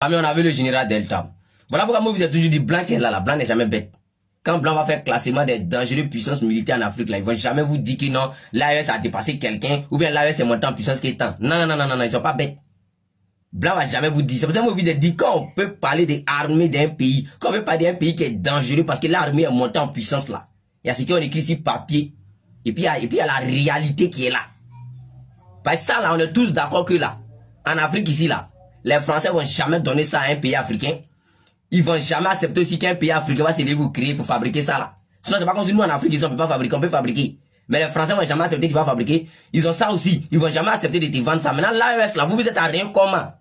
Ah, mais on avait le général Delta. Voilà pourquoi moi vous avez toujours dit Blanc qui est là, Blanc n'est jamais bête. Quand Blanc va faire classement des dangereuses puissances militaires en Afrique, là, ils vont jamais vous dire que non, l'AES a dépassé quelqu'un, ou bien l'AES est monté en puissance qui est temps. Non, non, non, non, non, ils sont pas bêtes. Blanc va jamais vous dire. C'est pour ça que moi vous ai dit, quand on peut parler des armées d'un pays, quand on veut parler d'un pays qui est dangereux parce que l'armée est montée en puissance là, il y a ce qu'on écrit sur papier, et puis il y a la réalité qui est là. Parce que ça là, on est tous d'accord que là, en Afrique ici là, les Français vont jamais donner ça à un pays africain. Ils vont jamais accepter aussi qu'un pays africain va se lever pour créer, pour fabriquer ça là. Sinon, c'est pas comme si nous en Afrique, ici, on peut pas fabriquer, on peut fabriquer. Mais les Français vont jamais accepter de pas fabriquer. Ils ont ça aussi. Ils vont jamais accepter de te vendre ça. Maintenant, l'AES là, vous êtes à rien comment?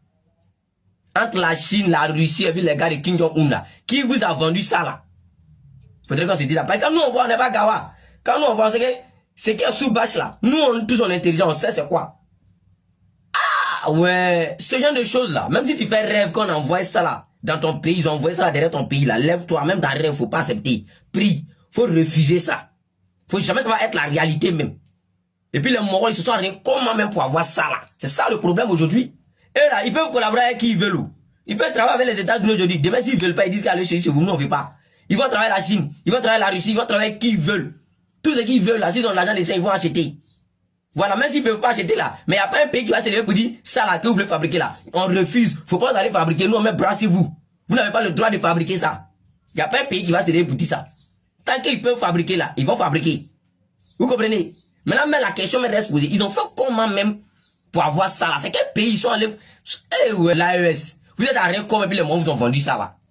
Entre la Chine, la Russie et puis les gars de Kim Jong-un là. Qui vous a vendu ça là? Faudrait qu'on se dise ça. Parce que quand nous on voit, on n'est pas gawa. Quand nous on voit, c'est qu'il y a sous bâche là. Nous, on tous on est intelligent, on sait c'est quoi. Ah ouais, ce genre de choses là. Même si tu fais rêve qu'on envoie ça là. Dans ton pays, ils ont envoyé ça là derrière ton pays là. Lève-toi, même dans rêve, faut pas accepter. Prie, faut refuser ça. Faut jamais ça va être la réalité même. Et puis les morons, ils se sont arrêtés comment même pour avoir ça là. C'est ça le problème aujourd'hui. Et là, ils peuvent collaborer avec qui ils veulent. Ils peuvent travailler avec les États-Unis aujourd'hui. Demain, s'ils veulent pas, ils disent qu'aller chez vous, nous on veut pas. Ils vont travailler la Chine, ils vont travailler la Russie, ils vont travailler avec qui ils veulent. Tout ce qu'ils veulent là, s'ils ont l'argent de ça, ils vont acheter. Voilà, même s'ils peuvent pas acheter là. Mais il n'y a pas un pays qui va se lever pour dire ça là que vous voulez fabriquer là. On refuse. Faut pas aller fabriquer. Nous, on met brassez-vous. Vous n'avez pas le droit de fabriquer ça. Il n'y a pas un pays qui va se lever pour dire ça. Tant qu'ils peuvent fabriquer là, ils vont fabriquer. Vous comprenez? Maintenant, même la question me reste posée. Ils ont fait comment même pour avoir ça là? C'est quel pays ils sont allés? Eh ouais, l'AES. Vous êtes à rien comme et puis les gens vous ont vendu ça là.